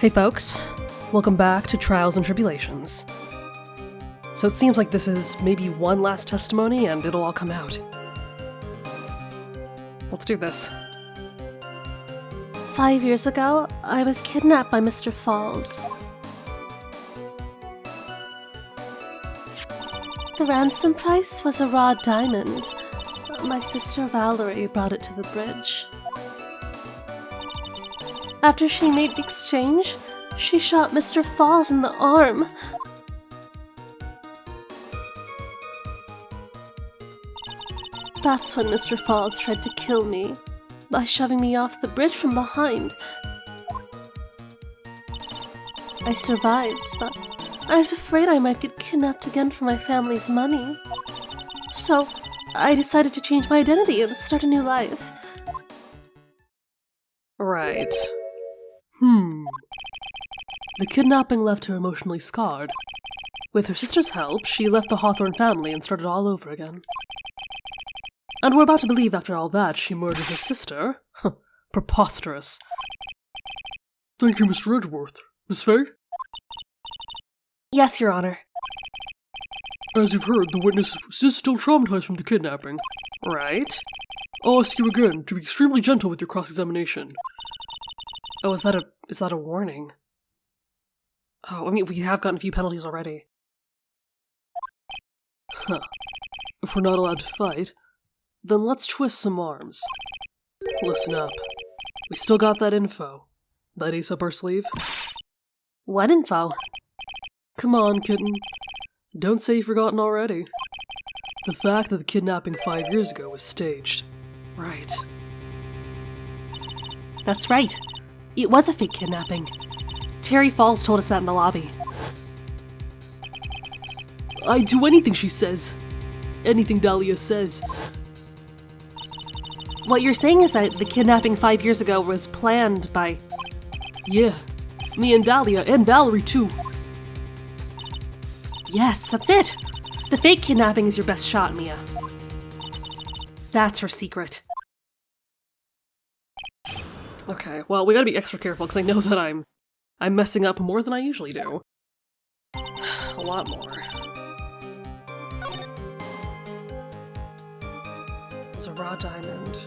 Hey folks, welcome back to Trials and Tribulations. So it seems like this is maybe one last testimony and it'll all come out. Let's do this. 5 years ago, I was kidnapped by Mr. Falls. The ransom price was a raw diamond. My sister Valerie brought it to the bridge. After she made the exchange, she shot Mr. Falls in the arm. That's when Mr. Falls tried to kill me, by shoving me off the bridge from behind. I survived, but I was afraid I might get kidnapped again for my family's money. So, I decided to change my identity and start a new life. Right. The kidnapping left her emotionally scarred. With her sister's help, she left the Hawthorne family and started all over again. And we're about to believe after all that she murdered her sister? Preposterous. Thank you, Mr. Edgeworth. Miss Fay? Yes, Your Honor. As you've heard, the witness is still traumatized from the kidnapping. Right? I'll ask you again to be extremely gentle with your cross-examination. Oh, is that a warning? Oh, I mean, we have gotten a few penalties already. If we're not allowed to fight, then let's twist some arms. Listen up. We still got that info. That ace up our sleeve. What info? Come on, kitten. Don't say you've forgotten already. The fact that the kidnapping 5 years ago was staged. Right. That's right. It was a fake kidnapping. Terry Falls told us that in the lobby. I'd do anything she says. Anything Dahlia says. What you're saying is that the kidnapping 5 years ago was planned by... Yeah. Me and Dahlia, and Valerie too. Yes, that's it! The fake kidnapping is your best shot, Mia. That's her secret. Okay, well, we gotta be extra careful, because I know that I'm messing up more than I usually do. A lot more. There's a raw diamond.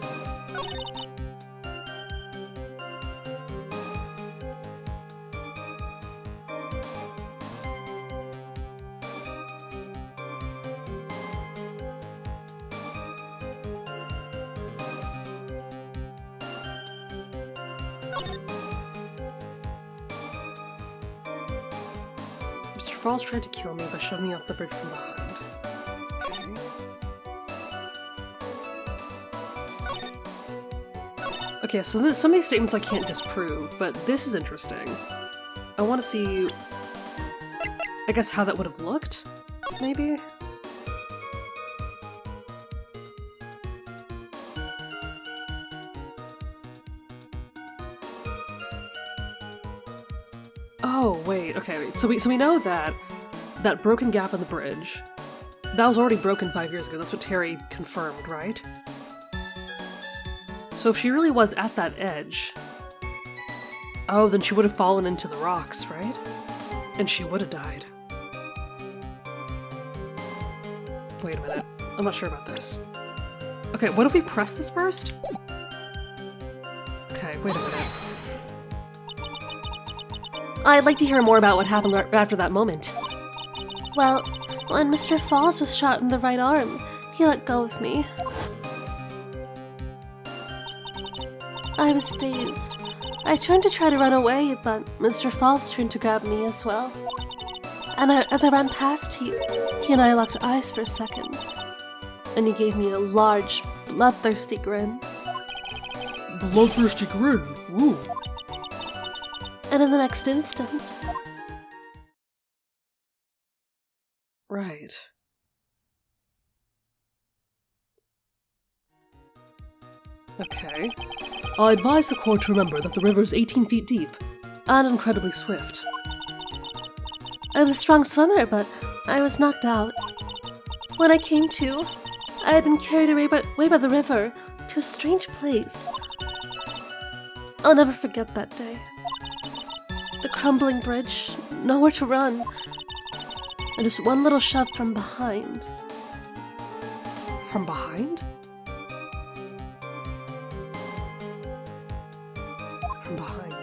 Mr. Falls tried to kill me by shoving me off the bridge from behind. Okay, so some of these statements I can't disprove, but this is interesting. I want to see, I guess, how that would have looked, maybe? Oh, wait, okay, wait. So we know that that broken gap on the bridge, that was already broken 5 years ago. That's what Terry confirmed, right? So if she really was at that edge, oh, then she would have fallen into the rocks, right? And she would have died. Wait a minute. I'm not sure about this. Okay, what if we press this first? Okay, wait a minute. I'd like to hear more about what happened right after that moment. Well, when Mr. Falls was shot in the right arm, he let go of me. I was dazed. I turned to try to run away, but Mr. Falls turned to grab me as well. And as I ran past, he and I locked eyes for a second. And he gave me a large, bloodthirsty grin. Bloodthirsty grin? Ooh. And in the next instant... Right. Okay. I advise the court to remember that the river is 18 feet deep, and incredibly swift. I was a strong swimmer, but I was knocked out. When I came to, I had been carried away by the river to a strange place. I'll never forget that day. The crumbling bridge, nowhere to run, and just one little shove from behind. From behind? From behind.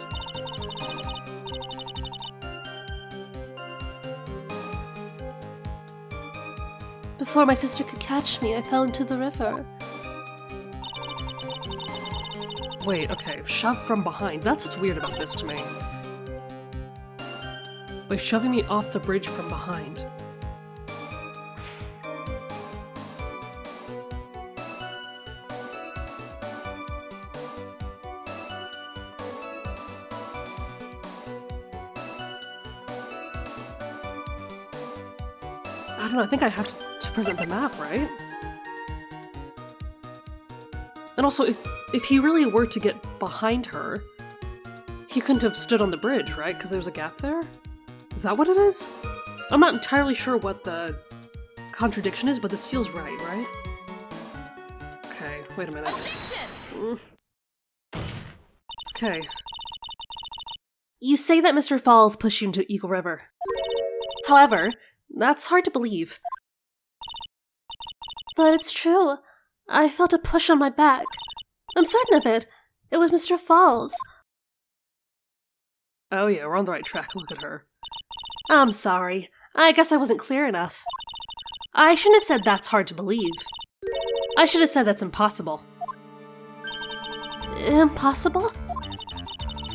Before my sister could catch me, I fell into the river. Wait, okay, shove from behind. That's what's weird about this to me. Like, shoving me off the bridge from behind. I don't know, I think I have to present the map, right? And also, if he really were to get behind her, he couldn't have stood on the bridge, right? Because there's a gap there? Is that what it is? I'm not entirely sure what the contradiction is, but this feels right? Okay, wait a minute. Okay. You say that Mr. Falls pushed you into Eagle River. However, that's hard to believe. But it's true. I felt a push on my back. I'm certain of it. It was Mr. Falls. Oh yeah, we're on the right track. Look at her. I'm sorry. I guess I wasn't clear enough. I shouldn't have said that's hard to believe. I should have said that's impossible. Impossible?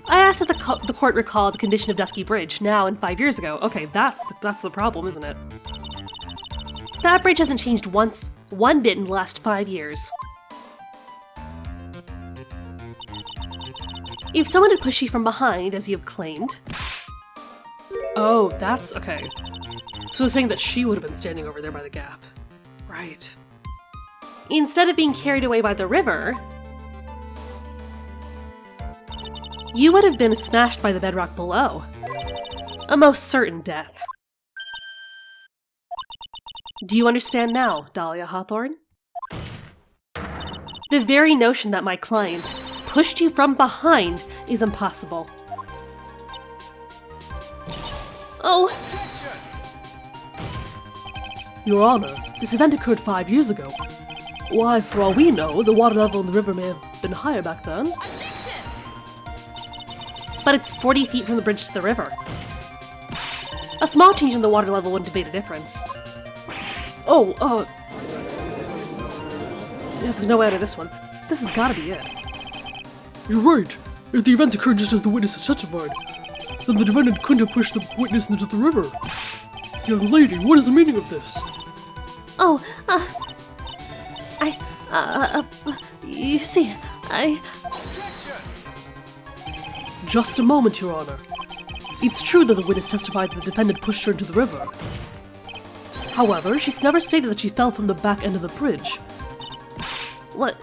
I asked that the court recall the condition of Dusky Bridge, now and 5 years ago. Okay, that's the problem, isn't it? That bridge hasn't changed one bit in the last 5 years. If someone had pushed you from behind, as you have claimed... Oh, that's... okay. So they're saying that she would have been standing over there by the gap. Right. Instead of being carried away by the river... you would have been smashed by the bedrock below. A most certain death. Do you understand now, Dahlia Hawthorne? The very notion that my client pushed you from behind is impossible. Oh! Your Honor, this event occurred 5 years ago. Why, for all we know, the water level in the river may have been higher back then. But it's 40 feet from the bridge to the river. A small change in the water level wouldn't have made a difference. Oh, yeah, there's no way out of this one. This has gotta be it. You're right. If the events occurred just as the witness has testified, then the defendant couldn't have pushed the witness into the river. Young lady, what is the meaning of this? Oh, you see, Just a moment, Your Honor. It's true that the witness testified that the defendant pushed her into the river. However, she's never stated that she fell from the back end of the bridge. What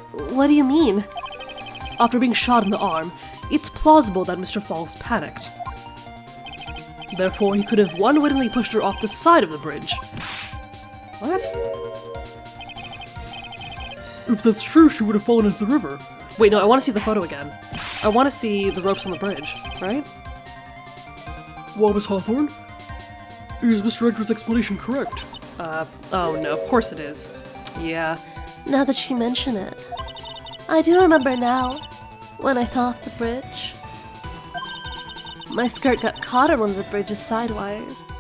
do you mean? After being shot in the arm, it's plausible that Mr. Falls panicked. Therefore, he could have unwittingly pushed her off the side of the bridge. What? If that's true, she would have fallen into the river. Wait, no, I want to see the photo again. I want to see the ropes on the bridge, right? Well, Miss Hawthorne, is Mr. Edgeworth's explanation correct? Oh no, of course it is. Yeah. Now that you mention it, I do remember now, when I fell off the bridge. My skirt got caught on one of the bridge's sidewires.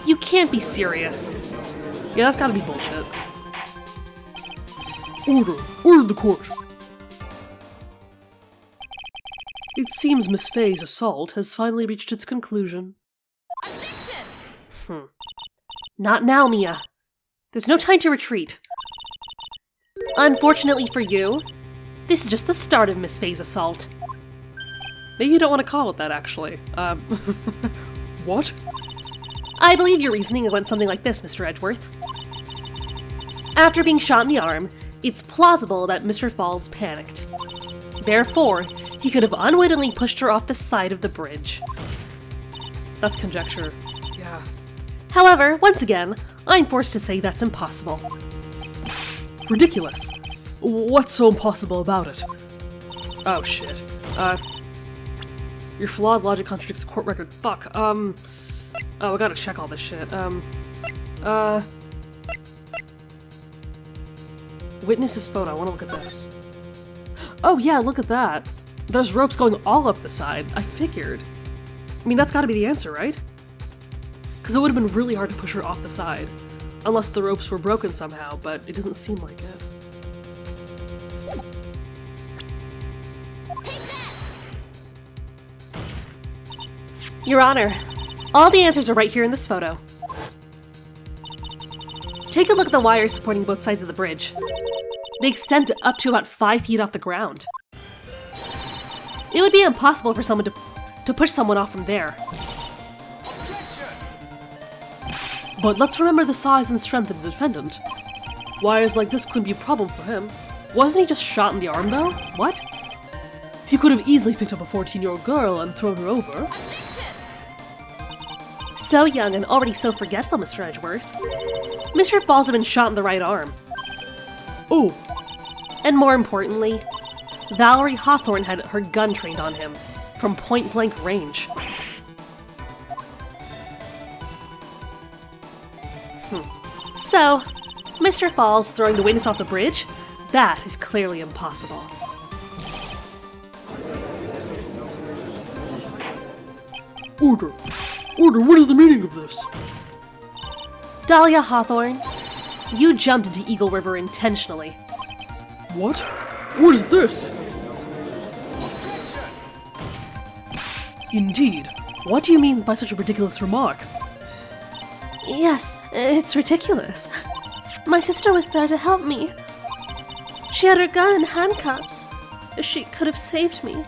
You can't be serious. Yeah, that's gotta be bullshit. Order the court. It seems Miss Faye's assault has finally reached its conclusion. Not now, Mia. There's no time to retreat. Unfortunately for you, this is just the start of Miss Faye's assault. Maybe you don't want to call it that, actually. What? I believe your reasoning went something like this, Mr. Edgeworth. After being shot in the arm, it's plausible that Mr. Falls panicked. Therefore, he could have unwittingly pushed her off the side of the bridge. That's conjecture. Yeah. However, once again, I'm forced to say that's impossible. Ridiculous. What's so impossible about it? Oh shit. Your flawed logic contradicts the court record. Fuck. Oh, I gotta check all this shit. Witness's photo. I wanna look at this. Oh yeah, look at that. There's ropes going all up the side. I figured. I mean, that's gotta be the answer, right? Because it would have been really hard to push her off the side. Unless the ropes were broken somehow, but it doesn't seem like it. Your Honor, all the answers are right here in this photo. Take a look at the wires supporting both sides of the bridge. They extend up to about 5 feet off the ground. It would be impossible for someone to push someone off from there. But let's remember the size and strength of the defendant. Wires like this couldn't be a problem for him. Wasn't he just shot in the arm, though? What? He could have easily picked up a 14-year-old girl and thrown her over. So young and already so forgetful, Mr. Edgeworth. Mr. Falls had been shot in the right arm. Oh. And more importantly, Valerie Hawthorne had her gun trained on him, from point-blank range. So, Mr. Falls throwing the witness off the bridge? That is clearly impossible. Order! Order, what is the meaning of this? Dahlia Hawthorne, you jumped into Eagle River intentionally. What? What is this? Indeed. What do you mean by such a ridiculous remark? Yes, it's ridiculous. My sister was there to help me. She had her gun and handcuffs. She could have saved me.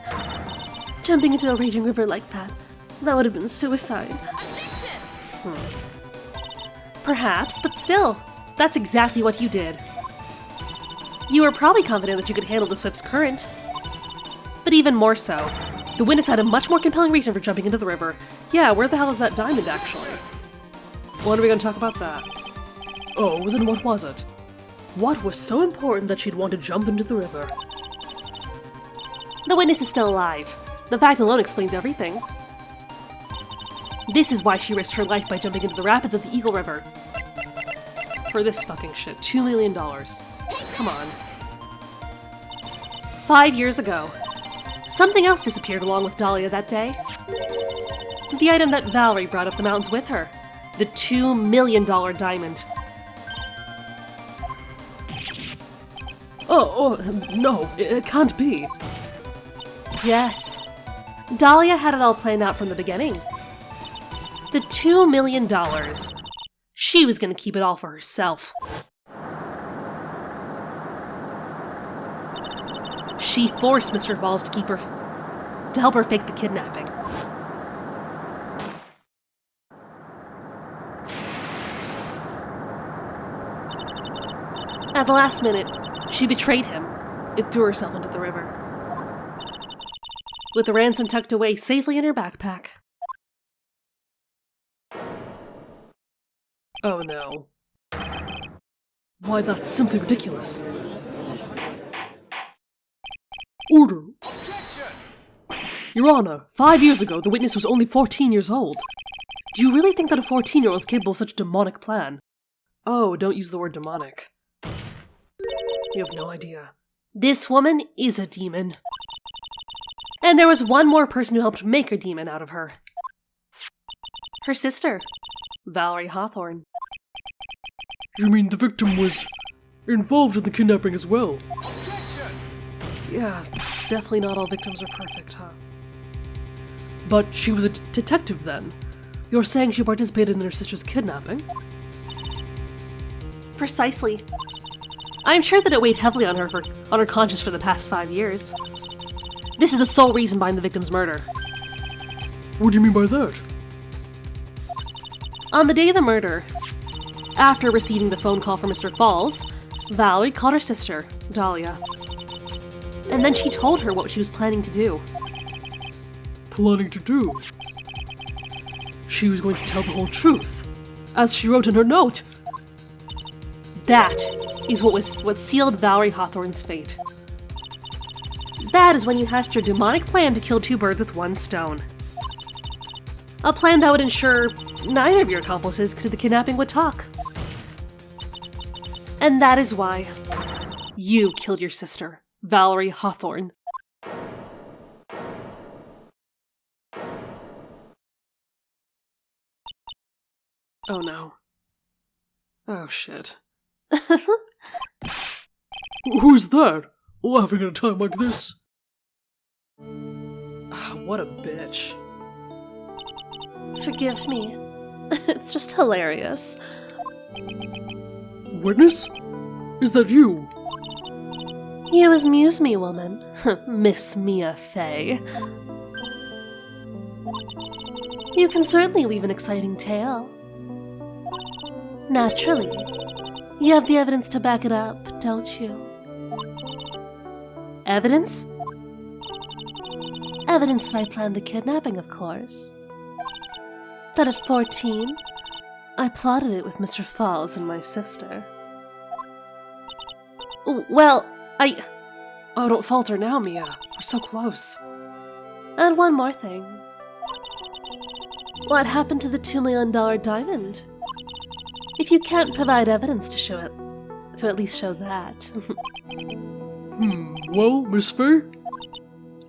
Jumping into a raging river like that would have been suicide. Perhaps, but still, that's exactly what you did. You were probably confident that you could handle the swift's current. But even more so, the witness had a much more compelling reason for jumping into the river. Yeah, where the hell is that diamond, actually? When are we gonna talk about that? Oh, then what was it? What was so important that she'd want to jump into the river? The witness is still alive. The fact alone explains everything. This is why she risked her life by jumping into the rapids of the Eagle River. For this fucking shit, $2 million. Come on. 5 years ago, something else disappeared along with Dahlia that day. The item that Valerie brought up the mountains with her. The $2 million diamond. Oh, no, it can't be. Yes. Dahlia had it all planned out from the beginning. The $2 million. She was gonna keep it all for herself. She forced Mr. Falls to help her fake the kidnapping. At the last minute, she betrayed him and threw herself into the river. With the ransom tucked away safely in her backpack. Oh no. Why, that's simply ridiculous. Order! Your Honor, 5 years ago, the witness was only 14 years old. Do you really think that a 14-year-old is capable of such a demonic plan? Oh, don't use the word demonic. You have no idea. This woman is a demon. And there was one more person who helped make a demon out of her. Her sister, Valerie Hawthorne. You mean the victim was involved in the kidnapping as well? Yeah, definitely not all victims are perfect, huh? But she was a detective then. You're saying she participated in her sister's kidnapping? Precisely. I'm sure that it weighed heavily on her conscience for the past 5 years. This is the sole reason behind the victim's murder. What do you mean by that? On the day of the murder, after receiving the phone call from Mr. Falls, Valerie called her sister, Dahlia. And then she told her what she was planning to do. Planning to do? She was going to tell the whole truth, as she wrote in her note. That is what sealed Valerie Hawthorne's fate. That is when you hatched your demonic plan to kill two birds with one stone. A plan that would ensure neither of your accomplices could do the kidnapping would talk. And that is why you killed your sister, Valerie Hawthorne. Oh no. Oh shit. Who's that? Laughing at a time like this? What a bitch. Forgive me. It's just hilarious. Witness? Is that you? You amuse me, woman. Miss Mia Fey. You can certainly weave an exciting tale. Naturally. You have the evidence to back it up, don't you? Evidence? Evidence that I planned the kidnapping, of course. That at 14, I plotted it with Mr. Falls and my sister. Well, Oh, don't falter now, Mia. We're so close. And one more thing. What happened to the $2 million diamond? If you can't provide evidence to show it, to at least show that. Well, Miss Fey?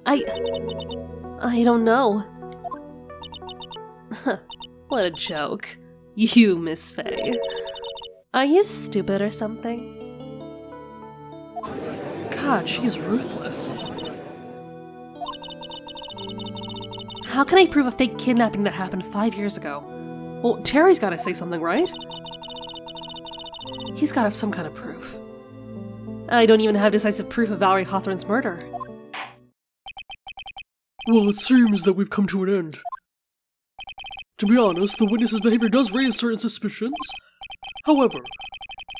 I don't know. What a joke. You, Miss Fey. Are you stupid or something? God, she's ruthless. How can I prove a fake kidnapping that happened 5 years ago? Well, Terry's gotta say something, right? He's gotta have some kind of proof. I don't even have decisive proof of Valerie Hawthorne's murder. Well, it seems that we've come to an end. To be honest, the witness's behavior does raise certain suspicions. However,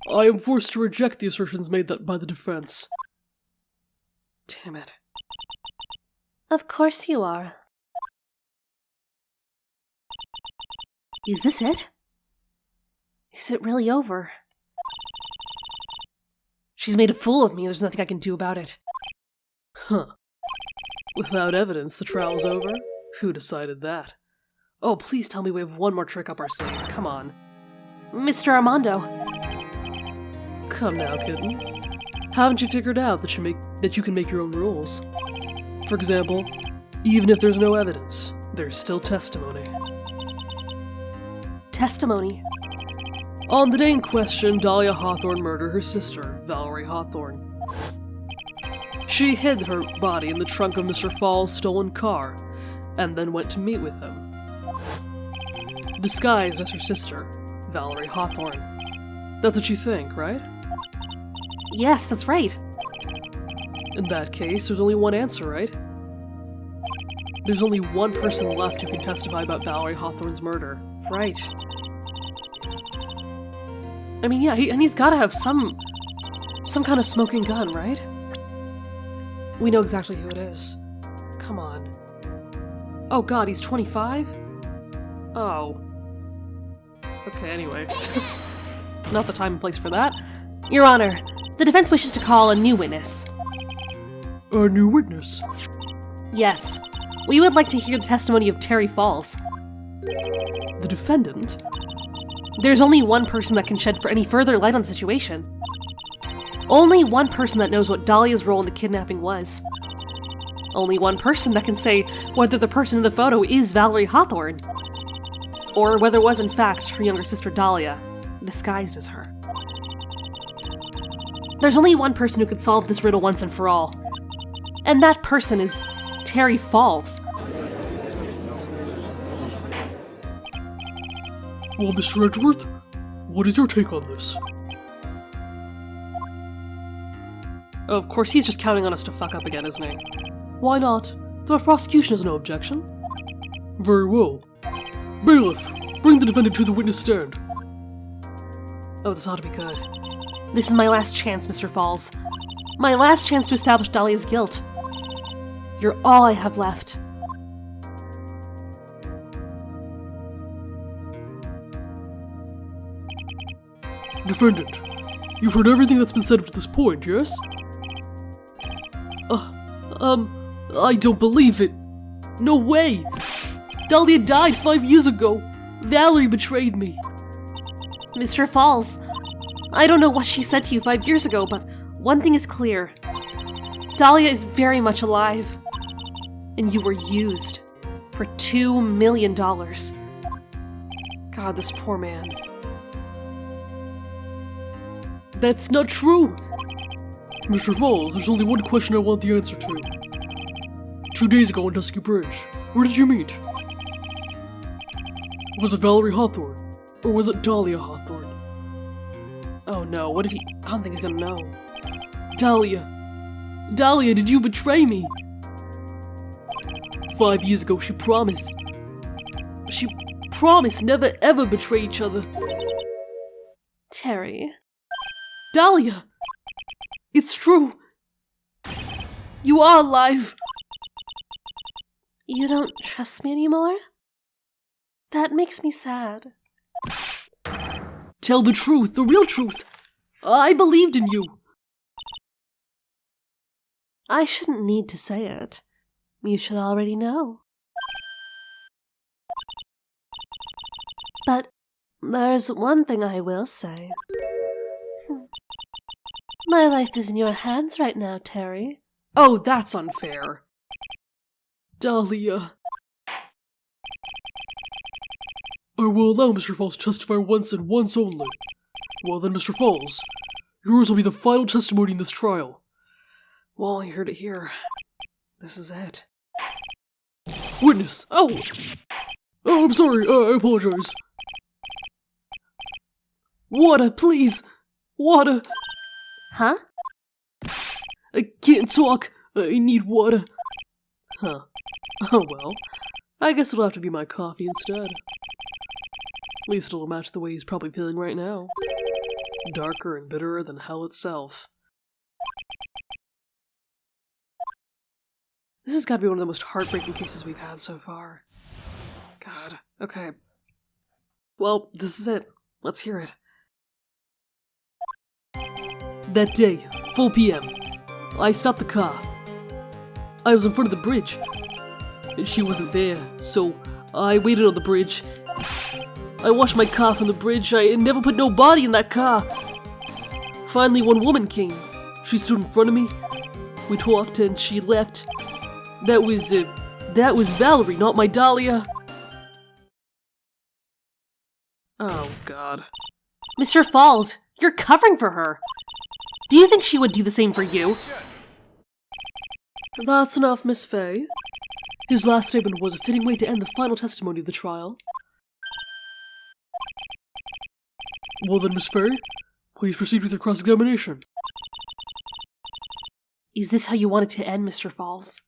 I am forced to reject the assertions made by the defense. Damn it. Of course you are. Is this it? Is it really over? She's made a fool of me, there's nothing I can do about it. Huh. Without evidence, the trial's over? Who decided that? Oh, please tell me we have one more trick up our sleeve. Come on. Mr. Armando. Come now, kitten. Haven't you figured out that you can make your own rules? For example, even if there's no evidence, there's still testimony. Testimony? On the day in question, Dahlia Hawthorne murdered her sister, Valerie Hawthorne. She hid her body in the trunk of Mr. Fall's stolen car, and then went to meet with him. Disguised as her sister, Valerie Hawthorne. That's what you think, right? Yes, that's right. In that case, there's only one answer, right? There's only one person left who can testify about Valerie Hawthorne's murder. Right. I mean, yeah, he's gotta have some kind of smoking gun, right? We know exactly who it is. Come on. Oh god, he's 25? Oh. Okay, anyway. Not the time and place for that. Your Honor, the defense wishes to call a new witness. A new witness? Yes. We would like to hear the testimony of Terry Falls. The defendant? There's only one person that can shed for any further light on the situation. Only one person that knows what Dahlia's role in the kidnapping was. Only one person that can say whether the person in the photo is Valerie Hawthorne, or whether it was in fact her younger sister Dahlia, disguised as her. There's only one person who could solve this riddle once and for all, and that person is Terry Falls. Well, Mr. Edgeworth, what is your take on this? Of course, he's just counting on us to fuck up again, isn't he? Why not? The prosecution has no objection. Very well. Bailiff, bring the defendant to the witness stand. Oh, this ought to be good. This is my last chance, Mr. Falls. My last chance to establish Dahlia's guilt. You're all I have left. Defendant, you've heard everything that's been said up to this point, yes? I don't believe it. No way. Dahlia died 5 years ago. Valerie betrayed me. Mr. Falls, I don't know what she said to you 5 years ago, but one thing is clear. Dahlia is very much alive. And you were used for $2 million. God, this poor man. That's not true! Mr. Falls, there's only one question I want the answer to. 2 days ago on Dusky Bridge, where did you meet? Was it Valerie Hawthorne? Or was it Dahlia Hawthorne? Oh no, what if he... I don't think he's gonna know. Dahlia! Dahlia, did you betray me? 5 years ago, she promised. She promised never ever betray each other. Terry. Dahlia! It's true! You are alive! You don't trust me anymore? That makes me sad. Tell the truth, the real truth! I believed in you! I shouldn't need to say it. You should already know. But there's one thing I will say. My life is in your hands right now, Terry. Oh, that's unfair. Dahlia. I will allow Mr. Falls to testify once and once only. Well then, Mr. Falls, yours will be the final testimony in this trial. Well, you heard it here. This is it. Witness! Oh! Oh, I'm sorry, I apologize. Water, please! Water! Huh? I can't talk. I need water. Huh. Oh well. I guess it'll have to be my coffee instead. At least it'll match the way he's probably feeling right now. Darker and bitterer than hell itself. This has got to be one of the most heartbreaking cases we've had so far. God. Okay. Well, this is it. Let's hear it. That day, 4 p.m., I stopped the car. I was in front of the bridge. She wasn't there, so I waited on the bridge. I washed my car from the bridge. I never put no body in that car. Finally, one woman came. She stood in front of me. We talked and she left. That was Valerie, not my Dahlia. Oh, God. Mr. Falls, you're covering for her. Do you think she would do the same for you? That's enough, Miss Fay. His last statement was a fitting way to end the final testimony of the trial. Well then, Miss Fay, please proceed with your cross-examination. Is this how you want it to end, Mr. Falls?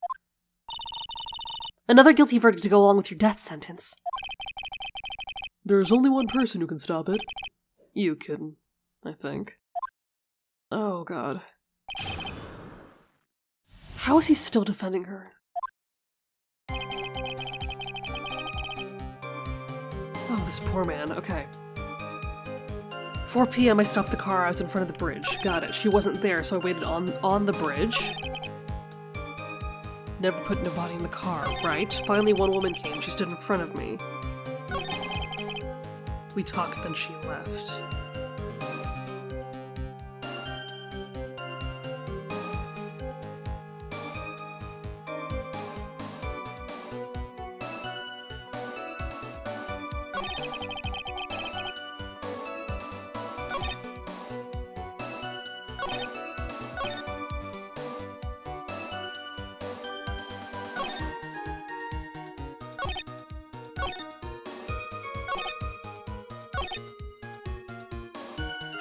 Another guilty verdict to go along with your death sentence. There is only one person who can stop it. You, kitten, I think. Oh, God. How is he still defending her? Oh, this poor man. Okay. 4 p.m. I stopped the car. I was in front of the bridge. Got it. She wasn't there, so I waited on the bridge. Never put nobody in the car, right? Finally, one woman came. She stood in front of me. We talked, then she left.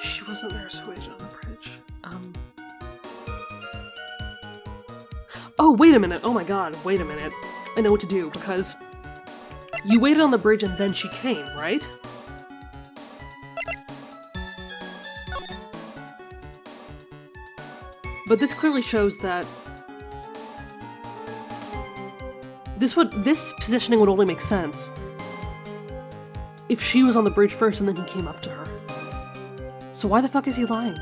She wasn't there, so I waited on the bridge. Oh, wait a minute. Oh my god, wait a minute. I know what to do, because you waited on the bridge and then she came, right? But this clearly shows that this positioning would only make sense if she was on the bridge first and then he came up to her. So why the fuck is he lying?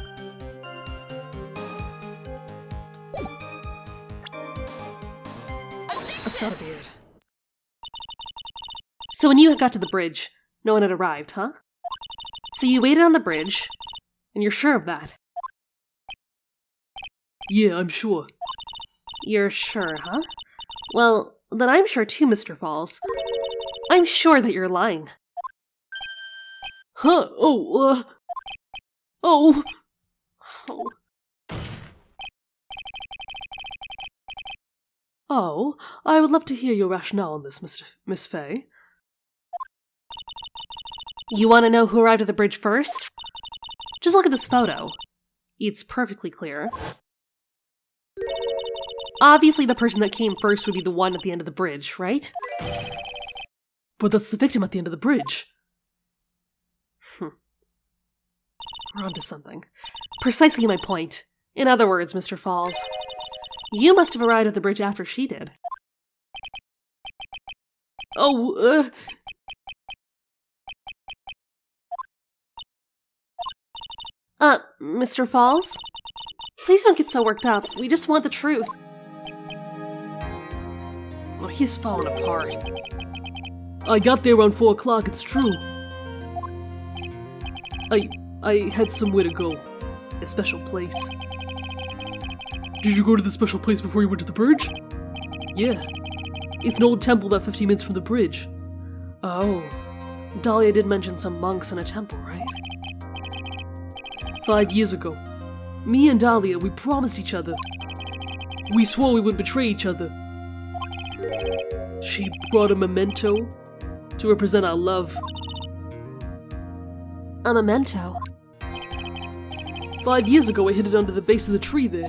That's gotta be it. So when you got to the bridge, no one had arrived, huh? So you waited on the bridge, and you're sure of that? Yeah, I'm sure. You're sure, huh? Well, then I'm sure too, Mr. Falls. I'm sure that you're lying. Huh? Oh. Oh. Oh, I would love to hear your rationale on this, Miss Fay. You want to know who arrived at the bridge first? Just look at this photo. It's perfectly clear. Obviously, the person that came first would be the one at the end of the bridge, right? But that's the victim at the end of the bridge. We're onto something. Precisely my point. In other words, Mr. Falls, you must have arrived at the bridge after she did. Oh, Mr. Falls? Please don't get so worked up. We just want the truth. Oh, he's falling apart. I got there around 4 o'clock, it's true. I had somewhere to go. A special place. Did you go to the special place before you went to the bridge? Yeah. It's an old temple about 15 minutes from the bridge. Oh. Dahlia did mention some monks in a temple, right? 5 years ago. Me and Dahlia, we promised each other. We swore we wouldn't betray each other. She brought a memento to represent our love. A memento? 5 years ago, I hid it under the base of the tree there.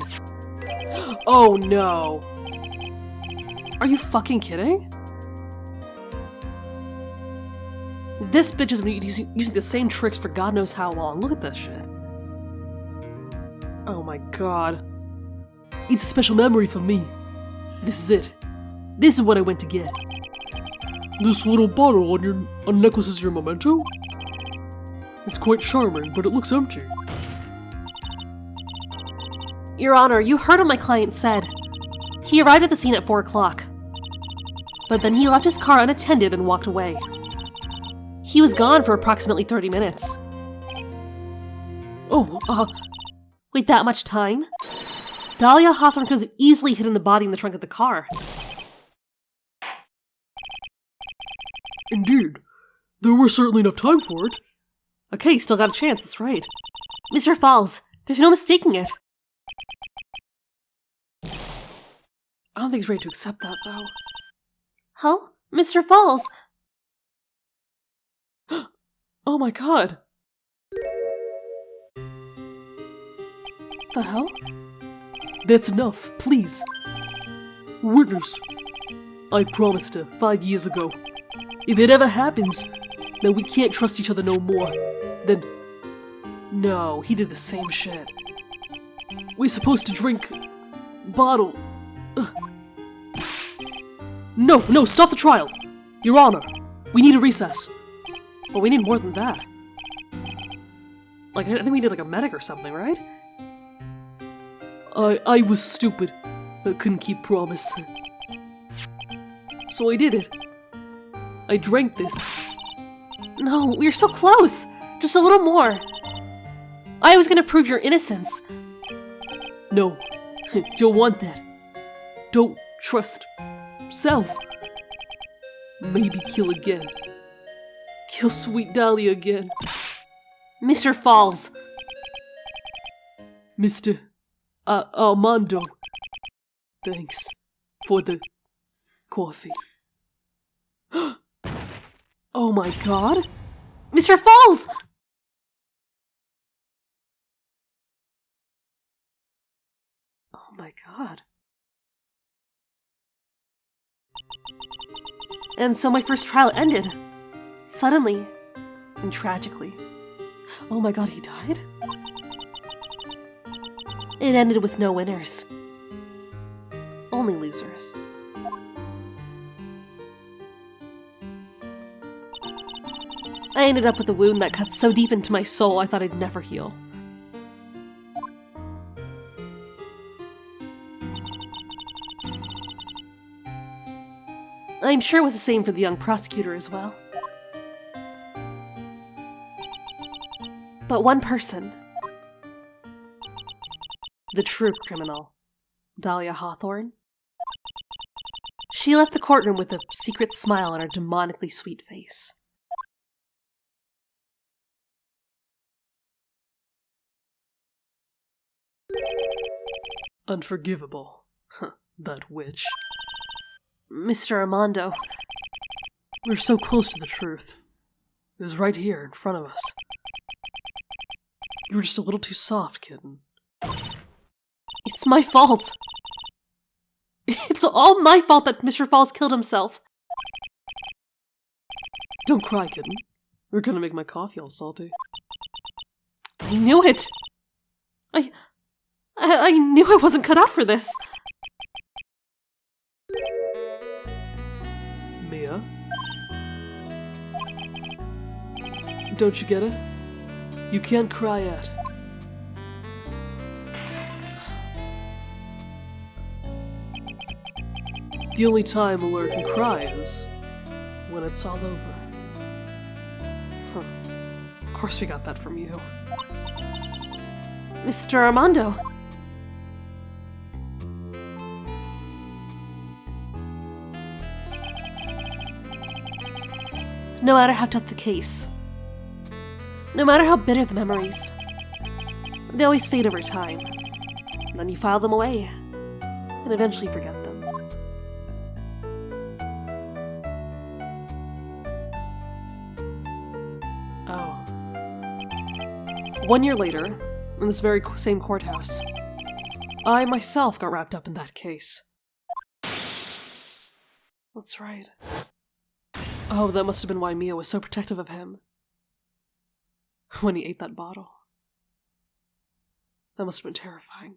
Oh no! Are you fucking kidding? This bitch has been using the same tricks for God knows how long. Look at this shit. Oh my god. It's a special memory for me. This is it. This is what I went to get. This little bottle on your necklace is your memento? It's quite charming, but it looks empty. Your Honor, you heard what my client said. He arrived at the scene at 4 o'clock. But then he left his car unattended and walked away. He was gone for approximately 30 minutes. Oh, Wait, that much time? Dahlia Hawthorne could have easily hidden the body in the trunk of the car. Indeed. There was certainly enough time for it. Okay, still got a chance, that's right. Mr. Falls, there's no mistaking it. I don't think he's ready to accept that, though. Huh? Mr. Falls? Oh my god. The hell? That's enough, please. Witness. I promised her 5 years ago. If it ever happens, that we can't trust each other no more, then... No, he did the same shit. We're supposed to drink... bottle... No, stop the trial! Your Honor, we need a recess. Well, we need more than that. Like, I think we need like a medic or something, right? I was stupid. I couldn't keep promise. So I did it. I drank this. No, we were so close! Just a little more. I was gonna prove your innocence. No, don't want that. Don't trust self. Maybe kill again. Kill sweet Dahlia again. Mr. Falls. Mr. Armando. Thanks for the coffee. Oh my god. Mr. Falls! Oh my god. And so my first trial ended. Suddenly. And tragically. Oh my god, he died? It ended with no winners. Only losers. I ended up with a wound that cut so deep into my soul I thought I'd never heal. I'm sure it was the same for the young prosecutor as well. But one person. The true criminal. Dahlia Hawthorne? She left the courtroom with a secret smile on her demonically sweet face. Unforgivable. That witch. Mr. Armando. We're so close to the truth. It was right here, in front of us. You were just a little too soft, kitten. It's my fault. It's all my fault that Mr. Falls killed himself. Don't cry, kitten. You're gonna make my coffee all salty. I knew it. I knew I wasn't cut out for this. Mia? Don't you get it? You can't cry yet. The only time a lawyer can cry is when it's all over. Of course we got that from you. Mr. Armando. No matter how tough the case, no matter how bitter the memories, they always fade over time. And then you file them away, and eventually forget them. Oh. 1 year later, in this very same courthouse, I myself got wrapped up in that case. That's right. Oh, that must have been why Mia was so protective of him. When he ate that bottle. That must have been terrifying.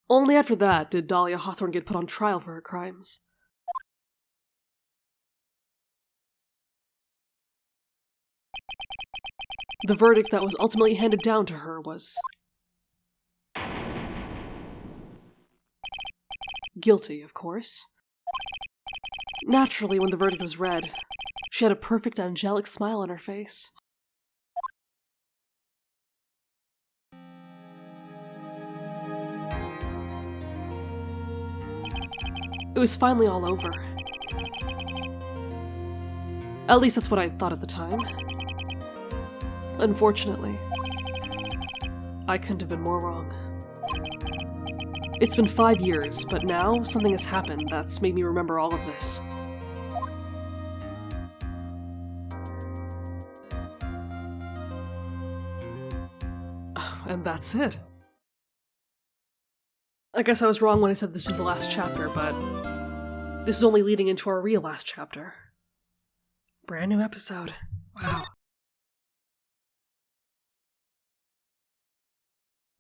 Only after that did Dahlia Hawthorne get put on trial for her crimes. The verdict that was ultimately handed down to her was guilty, of course. Naturally, when the verdict was read, she had a perfect angelic smile on her face. It was finally all over. At least that's what I thought at the time. Unfortunately, I couldn't have been more wrong. It's been 5 years, but now something has happened that's made me remember all of this. And that's it. I guess I was wrong when I said this was the last chapter, but this is only leading into our real last chapter. Brand new episode. Wow.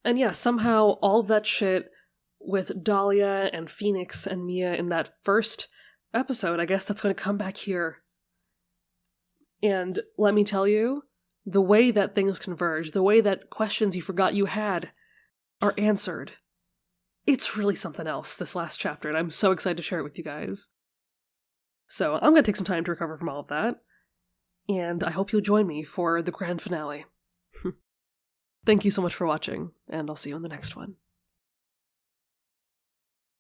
And yeah, somehow all of that shit with Dahlia and Phoenix and Mia in that first episode, I guess that's going to come back here. And let me tell you, the way that things converge, the way that questions you forgot you had are answered, it's really something else, this last chapter, and I'm so excited to share it with you guys. So I'm going to take some time to recover from all of that, and I hope you'll join me for the grand finale. Thank you so much for watching, and I'll see you in the next one.